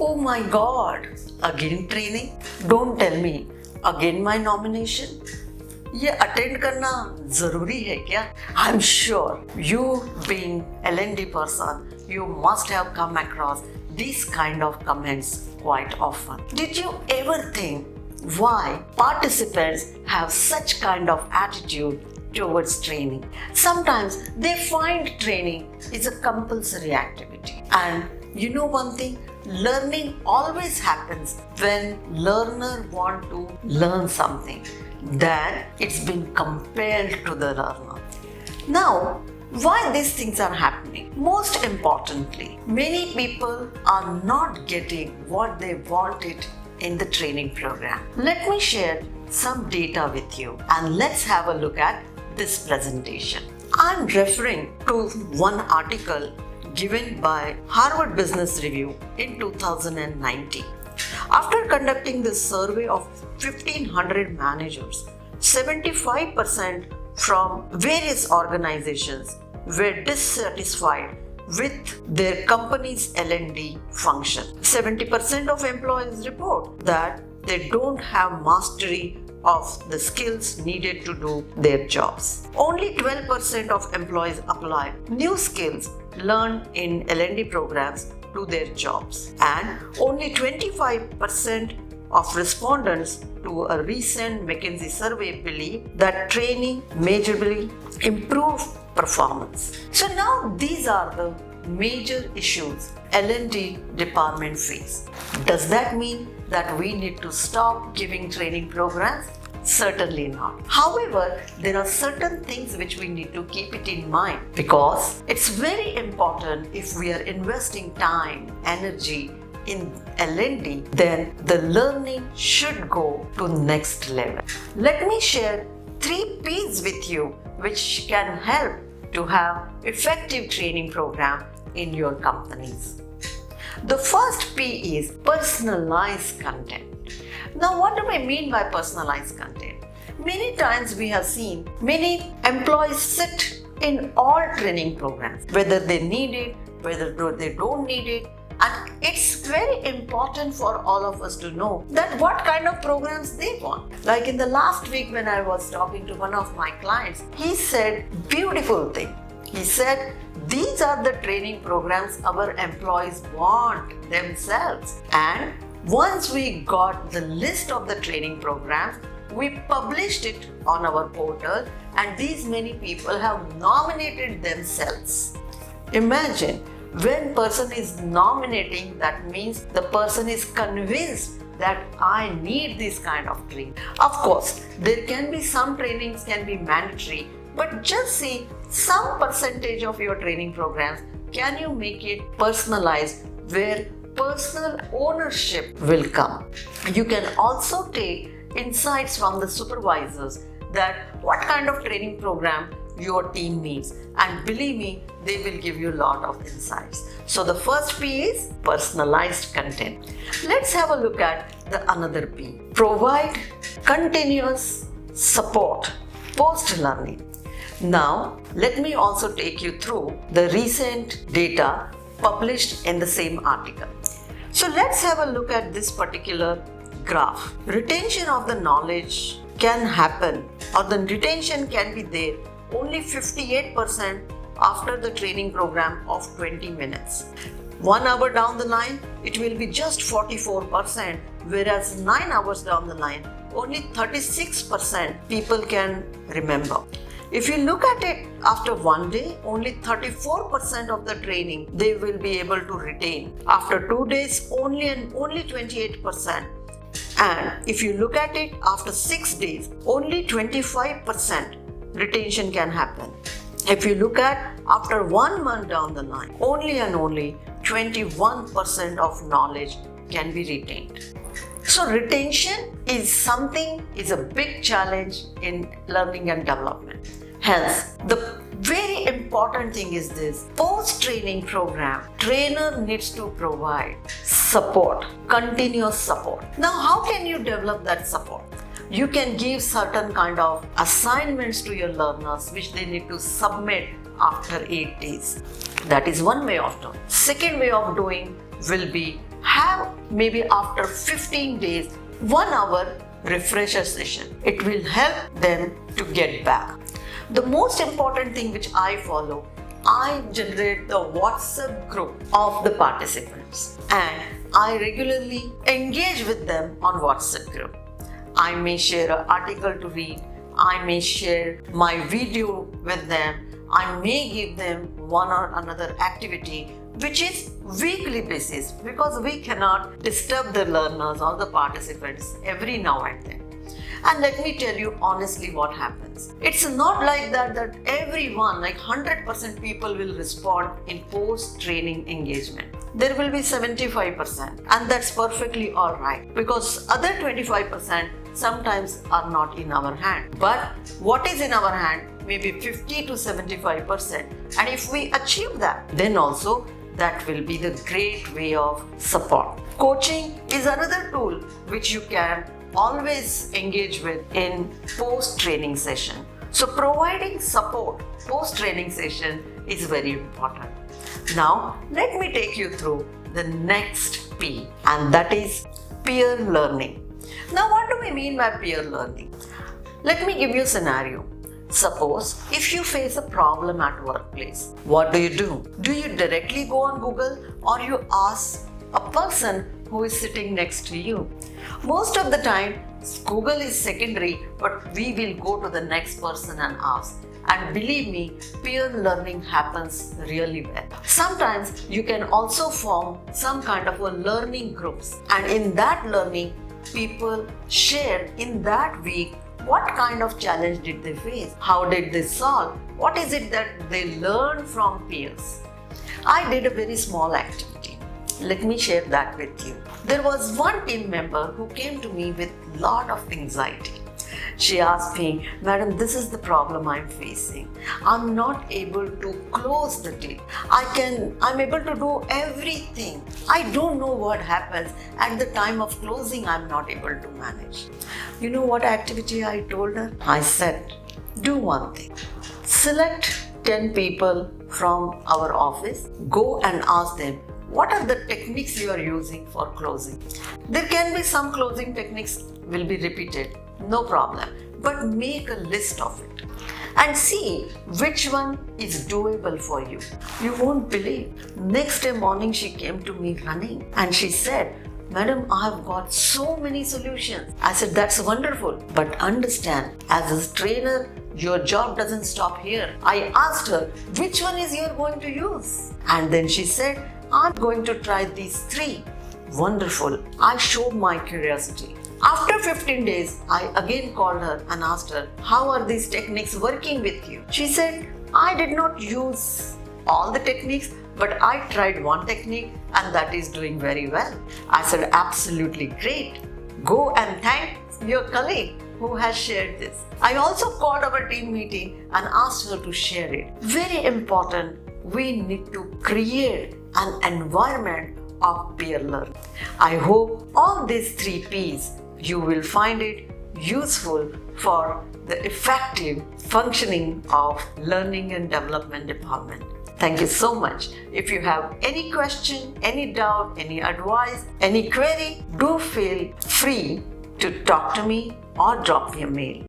Oh my God, again training? Don't tell me, again my nomination? ये attend करना जरूरी है क्या? I'm sure you being L&D person, you must have come across these kind of comments quite often. Did you ever think why participants have such kind of attitude towards training? Sometimes they find training is a compulsory activity. And you know one thing? Learning always happens when learner want to learn something. Then it's been compelled to the learner. Now, why these things are happening? Most importantly, many people are not getting what they wanted in the training program. Let me share some data with you and let's have a look at this presentation. I'm referring to one article given by Harvard Business Review in 2019. After conducting this survey of 1,500 managers, 75% from various organizations were dissatisfied with their company's L&D function. 70% of employees report that they don't have mastery of the skills needed to do their jobs. Only 12% of employees apply new skills learned in L&D programs to their jobs, and only 25% of respondents to a recent McKinsey survey believe that training majorly improves performance. So now these are the major issues L&D department face. Does that mean that we need to stop giving training programs? Certainly not. However, there are certain things which we need to keep it in mind because it's very important. If we are investing time, energy in L&D, then the learning should go to next level. Let me share 3 P's with you which can help to have effective training program in your companies. The first P is personalized content. Now, what do I mean by personalized content? Many times we have seen many employees sit in all training programs, whether they need it, whether they don't need it. And it's very important for all of us to know that what kind of programs they want. Like in the last week when I was talking to one of my clients, he said beautiful thing. He said, these are the training programs our employees want themselves. And once we got the list of the training programs, we published it on our portal and these many people have nominated themselves. Imagine when person is nominating, that means the person is convinced that I need this kind of training. Of course, there can be some trainings can be mandatory, but just see some percentage of your training programs, can you make it personalized where personal ownership will come. You can also take insights from the supervisors that what kind of training program your team needs, and believe me, they will give you a lot of insights. So the first P is personalized content. Let's have a look at the another P. Provide continuous support post-learning. Now, let me also take you through the recent data published in the same article. So let's have a look at this particular graph. Retention of the knowledge can happen, or the retention can be there only 58% after the training program of 20 minutes. 1 hour down the line, it will be just 44%, whereas 9 hours down the line, only 36% people can remember. If you look at it after 1 day, only 34% of the training they will be able to retain. After 2 days, only 28%. And if you look at it after 6 days, only 25% retention can happen. If you look at after 1 month down the line, only and only 21% of knowledge can be retained. So retention is a big challenge in learning and development. Hence, the very important thing is this: post-training program, trainer needs to provide support, continuous support. Now, how can you develop that support? You can give certain kind of assignments to your learners which they need to submit after 8 days. That is one way of doing. Second way of doing will be have maybe after 15 days 1 hour refresher session. It will help them to get back. The most important thing which I follow, I generate the WhatsApp group of the participants and I regularly engage with them on WhatsApp group. I may share an article to read, I may share my video with them, I may give them one or another activity which is weekly basis because we cannot disturb the learners or the participants every now and then. And let me tell you honestly what happens. It's not like that everyone, like 100% people will respond in post-training engagement. There will be 75% and that's perfectly alright because other 25% sometimes are not in our hand. But what is in our hand may be 50 to 75%, and if we achieve that, then also that will be the great way of support. Coaching is another tool which you can always engage with in post-training session. So providing support post-training session is very important. Now let me take you through the next P, and that is peer learning. Now what do we mean by peer learning? Let me give you a scenario. Suppose if you face a problem at workplace, what do? Do you directly go on Google or you ask a person who is sitting next to you? Most of the time, Google is secondary, but we will go to the next person and ask. And believe me, peer learning happens really well. Sometimes you can also form some kind of a learning groups, and in that learning, people share in that week what kind of challenge did they face, how did they solve, what is it that they learned from peers. I did a very small activity. Let me share that with you. There was one team member who came to me with a lot of anxiety. She asked me, "Madam, this is the problem I'm facing. I'm not able to close the deal. I'm able to do everything. I don't know what happens. At the time of closing, I'm not able to manage." You know what activity I told her? I said, do one thing. Select 10 people from our office. Go and ask them, what are the techniques you are using for closing? There can be some closing techniques will be repeated, no problem, but make a list of it and see which one is doable for you. You won't believe. Next day morning she came to me running and she said, "Madam, I've got so many solutions." I said, "That's wonderful, but understand, as a trainer, your job doesn't stop here." I asked her, "Which one is you going to use?" And then she said, "I'm going to try these 3. Wonderful. I showed my curiosity. After 15 days, I again called her and asked her, "How are these techniques working with you?" She said, "I did not use all the techniques, but I tried one technique and that is doing very well." I said, "Absolutely great. Go and thank your colleague who has shared this." I also called our team meeting and asked her to share it. Very important, we need to create an environment of peer learning. I hope all these 3 P's you will find it useful for the effective functioning of learning and development department. Thank you so much. If you have any question, any doubt, any advice, any query, do feel free to talk to me or drop me a mail.